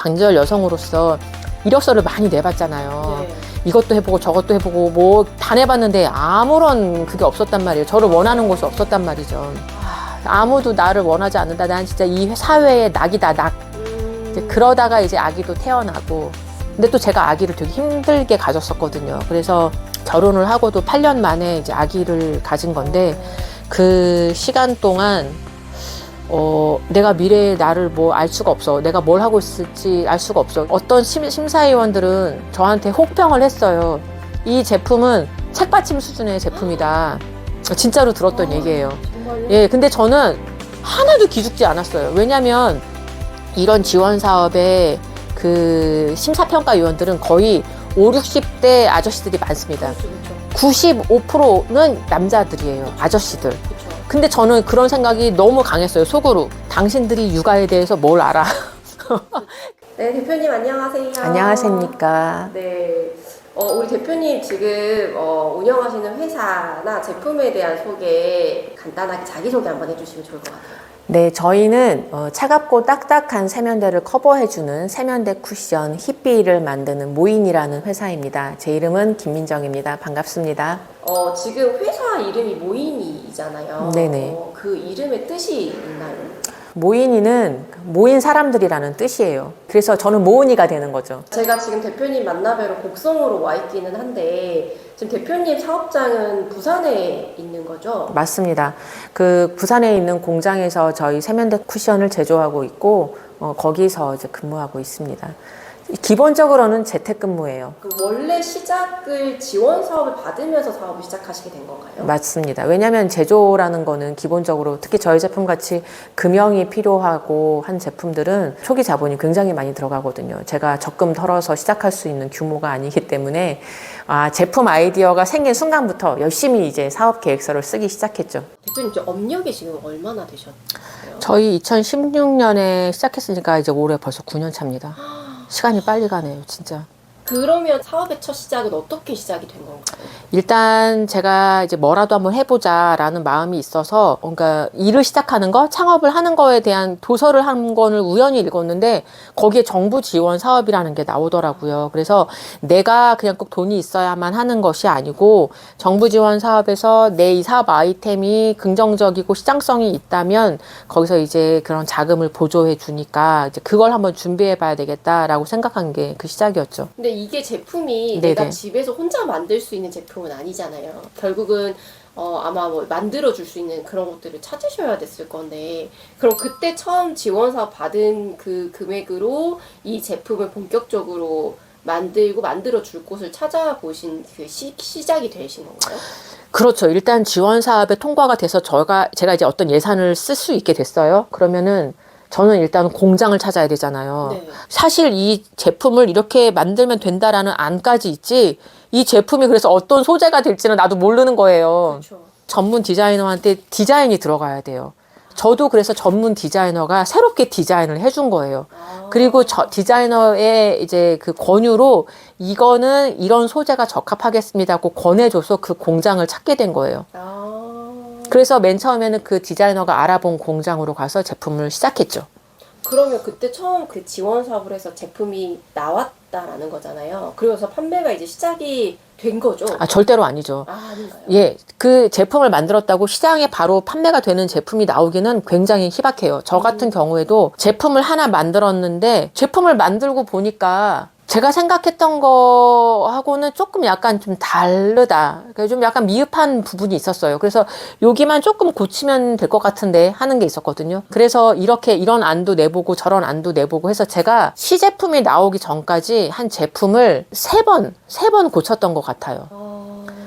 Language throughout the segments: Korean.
장절 여성으로서 이력서를 많이 내봤잖아요. 네. 이것도 해보고 저것도 해보고 뭐 다 내봤는데 아무런 그게 없었단 말이에요. 저를 원하는 곳이 없었단 말이죠. 아무도 나를 원하지 않는다. 난 진짜 이 사회의 낙이다, 낙. 이제 그러다가 이제 아기도 태어나고. 근데 또 제가 아기를 되게 힘들게 가졌었거든요. 그래서 결혼을 하고도 8년 만에 이제 아기를 가진 건데 그 시간 동안 내가 미래의 나를 뭐 알 수가 없어. 내가 뭘 하고 있을지 알 수가 없어. 어떤 심사위원들은 저한테 혹평을 했어요. 이 제품은 책받침 수준의 제품이다. 진짜로 들었던 얘기예요. 정말요? 예, 근데 저는 하나도 기죽지 않았어요. 왜냐면 이런 지원 사업에 그 심사평가위원들은 거의 5, 60대 아저씨들이 많습니다. 그렇죠. 95%는 남자들이에요. 아저씨들. 그렇죠. 근데 저는 그런 생각이 너무 강했어요. 속으로. 당신들이 육아에 대해서 뭘 알아? 네, 대표님 안녕하세요. 안녕하십니까. 네. 우리 대표님 지금 운영하시는 회사나 제품에 대한 소개 간단하게 자기소개 한번 해주시면 좋을 것 같아요. 네, 저희는 차갑고 딱딱한 세면대를 커버해주는 세면대 쿠션 힙비를 만드는 모인이라는 회사입니다. 제 이름은 김민정입니다. 반갑습니다. 지금 회사 이름이 모인이잖아요. 네네. 그 이름의 뜻이 있나요? 모인이는 모인 사람들이라는 뜻이에요. 그래서 저는 모은이가 되는 거죠. 제가 지금 대표님 만나뵈러 곡성으로 와 있기는 한데 지금 대표님 사업장은 부산에 있는 거죠? 맞습니다. 그 부산에 있는 공장에서 저희 세면대 쿠션을 제조하고 있고 거기서 이제 근무하고 있습니다. 기본적으로는 재택근무예요. 그 원래 시작을 지원 사업을 받으면서 사업을 시작하시게 된 건가요? 맞습니다. 왜냐하면 제조라는 거는 기본적으로 특히 저희 제품 같이 금형이 필요하고 한 제품들은 초기 자본이 굉장히 많이 들어가거든요. 제가 적금 털어서 시작할 수 있는 규모가 아니기 때문에 제품 아이디어가 생긴 순간부터 열심히 이제 사업 계획서를 쓰기 시작했죠. 대표님 저 업력이 지금 얼마나 되셨어요? 저희 2016년에 시작했으니까 이제 올해 벌써 9년 차입니다. 시간이 빨리 가네요, 진짜. 그러면 사업의 첫 시작은 어떻게 시작이 된 건가요? 일단 제가 이제 뭐라도 한번 해보자라는 마음이 있어서 뭔가 일을 시작하는 거, 창업을 하는 거에 대한 도서를 한 권을 우연히 읽었는데 거기에 정부 지원 사업이라는 게 나오더라고요. 그래서 내가 그냥 꼭 돈이 있어야만 하는 것이 아니고 정부 지원 사업에서 내 이 사업 아이템이 긍정적이고 시장성이 있다면 거기서 이제 그런 자금을 보조해 주니까 이제 그걸 한번 준비해 봐야 되겠다라고 생각한 게 그 시작이었죠. 근데 이게 제품이 네네. 내가 집에서 혼자 만들 수 있는 제품은 아니잖아요. 결국은 아마 뭐 만들어 줄 수 있는 그런 것들을 찾으셔야 됐을 건데 그럼 그때 처음 지원 사업 받은 그 금액으로 이 제품을 본격적으로 만들고 만들어 줄 곳을 찾아보신 그 시작이 되신 건가요? 그렇죠. 일단 지원 사업에 통과가 돼서 제가 이제 어떤 예산을 쓸 수 있게 됐어요. 그러면은 저는 일단 공장을 찾아야 되잖아요. 네. 사실 이 제품을 이렇게 만들면 된다라는 안까지 있지, 이 제품이 그래서 어떤 소재가 될지는 나도 모르는 거예요. 그렇죠. 전문 디자이너한테 디자인이 들어가야 돼요. 저도 그래서 전문 디자이너가 새롭게 디자인을 해준 거예요. 그리고 디자이너의 이제 그 권유로 이거는 이런 소재가 적합하겠습니다 하고 권해줘서 그 공장을 찾게 된 거예요. 그래서 맨 처음에는 그 디자이너가 알아본 공장으로 가서 제품을 시작했죠. 그러면 그때 처음 그 지원 사업을 해서 제품이 나왔다라는 거잖아요. 그래서 판매가 이제 시작이 된 거죠? 절대로 아니죠. 아닌가요? 예, 그 제품을 만들었다고 시장에 바로 판매가 되는 제품이 나오기는 굉장히 희박해요. 저 같은 경우에도 제품을 하나 만들었는데 제품을 만들고 보니까 제가 생각했던 거하고는 조금 약간 좀 다르다. 좀 약간 미흡한 부분이 있었어요. 그래서 여기만 조금 고치면 될 것 같은데 하는 게 있었거든요. 그래서 이런 안도 내보고 저런 안도 내보고 해서 제가 시제품이 나오기 전까지 한 제품을 세 번 고쳤던 것 같아요.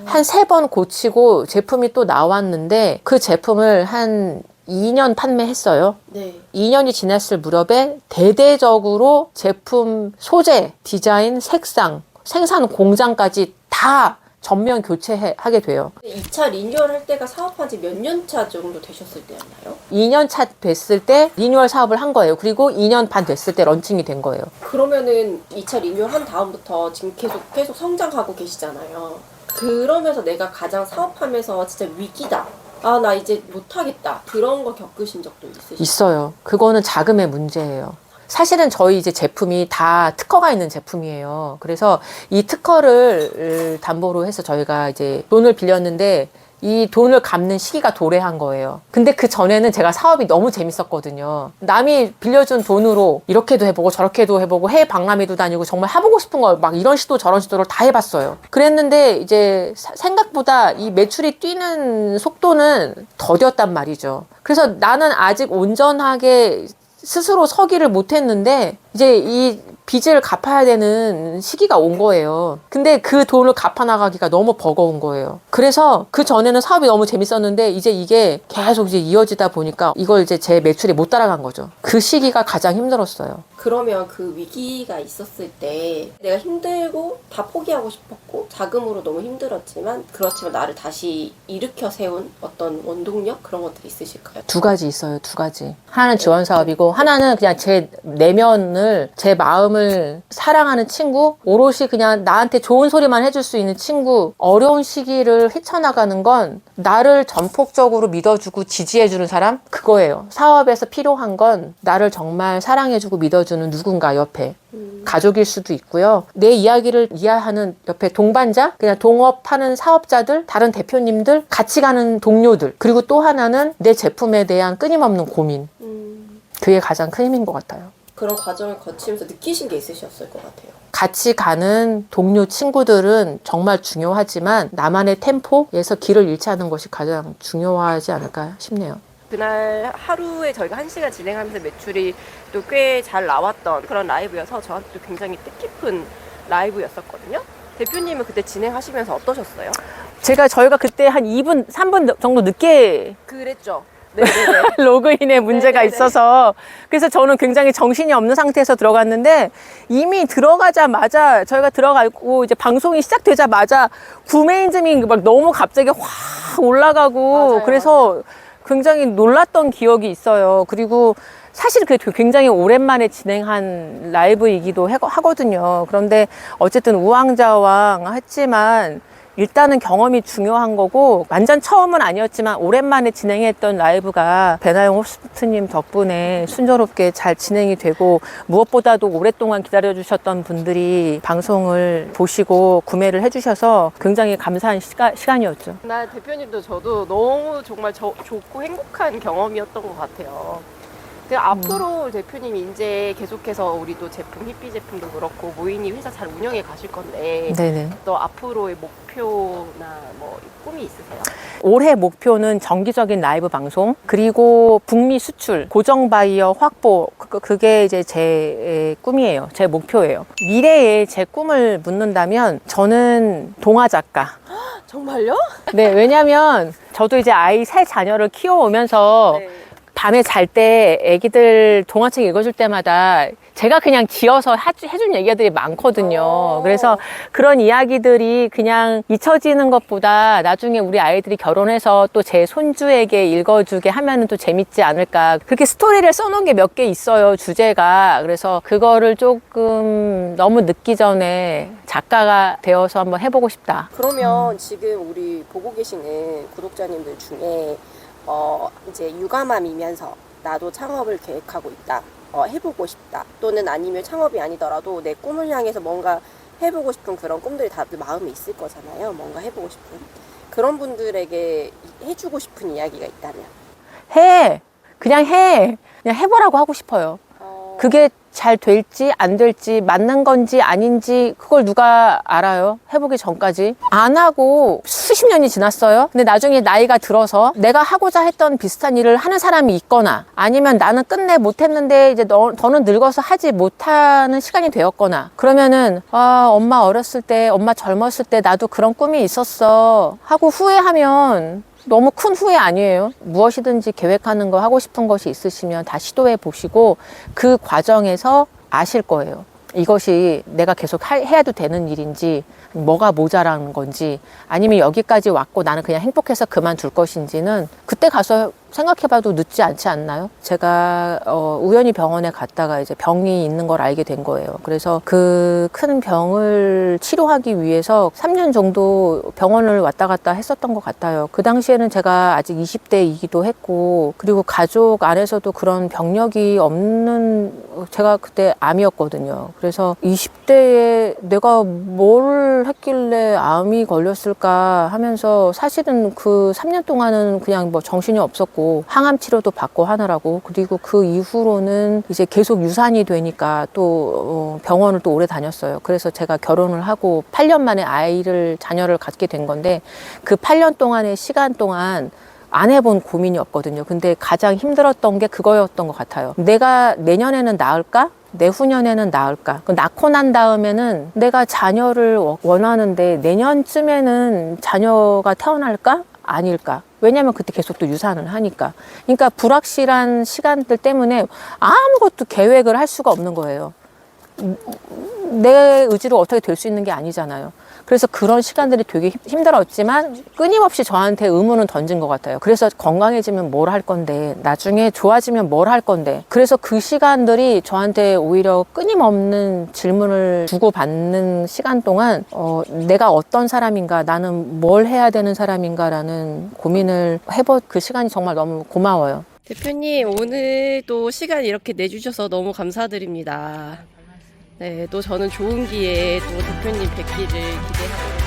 한 3번 고치고 제품이 또 나왔는데 그 제품을 한 2년 판매했어요. 네. 2년이 지났을 무렵에 대대적으로 제품 소재, 디자인, 색상, 생산 공장까지 다 전면 교체하게 돼요. 2차 리뉴얼 할 때가 사업한 지 몇 년 차 정도 되셨을 때였나요? 2년 차 됐을 때 리뉴얼 사업을 한 거예요. 그리고 2년 반 됐을 때 런칭이 된 거예요. 그러면은 2차 리뉴얼 한 다음부터 지금 계속 성장하고 계시잖아요. 그러면서 내가 가장 사업하면서 진짜 위기다. 나 이제 못하겠다. 그런 거 겪으신 적도 있으시죠? 있어요. 그거는 자금의 문제예요. 사실은 저희 이제 제품이 다 특허가 있는 제품이에요. 그래서 이 특허를 담보로 해서 저희가 이제 돈을 빌렸는데 이 돈을 갚는 시기가 도래한 거예요. 근데 그 전에는 제가 사업이 너무 재밌었거든요. 남이 빌려준 돈으로 이렇게도 해보고 저렇게도 해보고 해외 박람회도 다니고 정말 해보고 싶은 거 막 이런 시도 저런 시도를 다 해봤어요. 그랬는데 이제 생각보다 이 매출이 뛰는 속도는 더뎠단 말이죠. 그래서 나는 아직 온전하게 스스로 서기를 못했는데 이제 이 빚을 갚아야 되는 시기가 온 거예요. 근데 그 돈을 갚아 나가기가 너무 버거운 거예요. 그래서 그 전에는 사업이 너무 재밌었는데 이제 이게 계속 이제 이어지다 보니까 이걸 이제 제 매출이 못 따라간 거죠. 그 시기가 가장 힘들었어요. 그러면 그 위기가 있었을 때 내가 힘들고 다 포기하고 싶었고 자금으로 너무 힘들었지만 그렇지만 나를 다시 일으켜 세운 어떤 원동력 그런 것들이 있으실까요? 두 가지 있어요. 두 가지. 하나는 지원 사업이고 하나는 그냥 제 내면을 제 마음을 사랑하는 친구, 오롯이 그냥 나한테 좋은 소리만 해줄 수 있는 친구. 어려운 시기를 헤쳐나가는 건 나를 전폭적으로 믿어주고 지지해주는 사람? 그거예요. 사업에서 필요한 건 나를 정말 사랑해주고 믿어주는 누군가 옆에. 가족일 수도 있고요. 내 이야기를 이해하는 옆에 동반자, 그냥 동업하는 사업자들, 다른 대표님들, 같이 가는 동료들. 그리고 또 하나는 내 제품에 대한 끊임없는 고민. 그게 가장 큰 힘인 것 같아요. 그런 과정을 거치면서 느끼신 게 있으셨을 것 같아요. 같이 가는 동료 친구들은 정말 중요하지만 나만의 템포에서 길을 잃지 않는 것이 가장 중요하지 않을까 싶네요. 그날 하루에 저희가 1시간 진행하면서 매출이 또 꽤 잘 나왔던 그런 라이브여서 저한테도 굉장히 뜻깊은 라이브였었거든요. 대표님은 그때 진행하시면서 어떠셨어요? 저희가 그때 한 2분, 3분 정도 늦게 그랬죠. 네네네. 로그인에 문제가 네네네. 있어서 그래서 저는 굉장히 정신이 없는 상태에서 들어갔는데 이미 들어가자마자 저희가 들어가고 이제 방송이 시작되자마자 구매 인증이 막 너무 갑자기 확 올라가고 맞아요, 그래서 굉장히 놀랐던 기억이 있어요. 그리고 사실 그게 굉장히 오랜만에 진행한 라이브이기도 하거든요. 그런데 어쨌든 우왕좌왕 했지만 일단은 경험이 중요한 거고 완전 처음은 아니었지만 오랜만에 진행했던 라이브가 배나영 호스트님 덕분에 순조롭게 잘 진행이 되고 무엇보다도 오랫동안 기다려주셨던 분들이 방송을 보시고 구매를 해주셔서 굉장히 감사한 시간이었죠. 그날 대표님도 저도 너무 정말 좋고 행복한 경험이었던 것 같아요. 앞으로 대표님이 이제 계속해서 우리도 제품, 히피 제품도 그렇고 모이니 회사 잘 운영해 가실 건데 네네. 또 앞으로의 목표나 뭐 꿈이 있으세요? 올해 목표는 정기적인 라이브 방송 그리고 북미 수출 고정 바이어 확보 그게 이제 제 꿈이에요. 제 목표예요. 미래에 제 꿈을 묻는다면 저는 동화 작가. 정말요? 네, 왜냐면 저도 이제 세 자녀를 키워오면서 네. 밤에 잘 때 애기들 동화책 읽어줄 때마다 제가 그냥 지어서 해준 얘기들이 많거든요. 그래서 그런 이야기들이 그냥 잊혀지는 것보다 나중에 우리 아이들이 결혼해서 또 제 손주에게 읽어주게 하면은 또 재밌지 않을까. 그렇게 스토리를 써놓은 게 몇 개 있어요, 주제가. 그래서 그거를 조금 너무 늦기 전에 작가가 되어서 한번 해보고 싶다. 그러면 지금 우리 보고 계시는 구독자님들 중에 이제 육아맘이면서 나도 창업을 계획하고 있다. 해보고 싶다. 또는 아니면 창업이 아니더라도 내 꿈을 향해서 뭔가 해보고 싶은 그런 꿈들이 다들 마음에 있을 거잖아요. 뭔가 해보고 싶은. 그런 분들에게 해주고 싶은 이야기가 있다면? 그냥 해보라고 하고 싶어요. 그게 잘 될지 안 될지 맞는 건지 아닌지 그걸 누가 알아요? 해보기 전까지. 안 하고 수십 년이 지났어요. 근데 나중에 나이가 들어서 내가 하고자 했던 비슷한 일을 하는 사람이 있거나 아니면 나는 끝내 못했는데 이제 더는 늙어서 하지 못하는 시간이 되었거나 그러면은 엄마 어렸을 때 엄마 젊었을 때 나도 그런 꿈이 있었어 하고 후회하면 너무 큰 후회 아니에요? 무엇이든지 계획하는 거 하고 싶은 것이 있으시면 다 시도해 보시고 그 과정에서 아실 거예요. 이것이 내가 계속 해야도 되는 일인지 뭐가 모자란 건지 아니면 여기까지 왔고 나는 그냥 행복해서 그만둘 것인지는 그때 가서 생각해봐도 늦지 않지 않나요? 제가 우연히 병원에 갔다가 이제 병이 있는 걸 알게 된 거예요. 그래서 그 큰 병을 치료하기 위해서 3년 정도 병원을 왔다 갔다 했었던 것 같아요. 그 당시에는 제가 아직 20대이기도 했고, 그리고 가족 안에서도 그런 병력이 없는, 제가 그때 암이었거든요. 그래서 20대에 내가 뭘 했길래 암이 걸렸을까 하면서, 사실은 그 3년 동안은 그냥 뭐 정신이 없었고 항암 치료도 받고 하느라고, 그리고 그 이후로는 이제 계속 유산이 되니까 또 병원을 또 오래 다녔어요. 그래서 제가 결혼을 하고 8년 만에 자녀를 갖게 된 건데, 그 8년 동안의 시간 동안 안 해본 고민이 없거든요. 근데 가장 힘들었던 게 그거였던 것 같아요. 내가 내년에는 나을까? 내후년에는 나을까? 낳고 난 다음에는 내가 자녀를 원하는데 내년쯤에는 자녀가 태어날까? 아닐까? 왜냐면 그때 계속 또 유산을 하니까. 그러니까 불확실한 시간들 때문에 아무것도 계획을 할 수가 없는 거예요. 내 의지로 어떻게 될 수 있는 게 아니잖아요. 그래서 그런 시간들이 되게 힘들었지만 끊임없이 저한테 의문은 던진 것 같아요. 그래서 건강해지면 뭘 할 건데, 나중에 좋아지면 뭘 할 건데. 그래서 그 시간들이 저한테 오히려 끊임없는 질문을 주고받는 시간 동안 내가 어떤 사람인가, 나는 뭘 해야 되는 사람인가라는 고민을 해본 그 시간이 정말 너무 고마워요. 대표님, 오늘도 시간 이렇게 내주셔서 너무 감사드립니다. 네, 또 저는 좋은 기회에 또 대표님 뵙기를 기대하고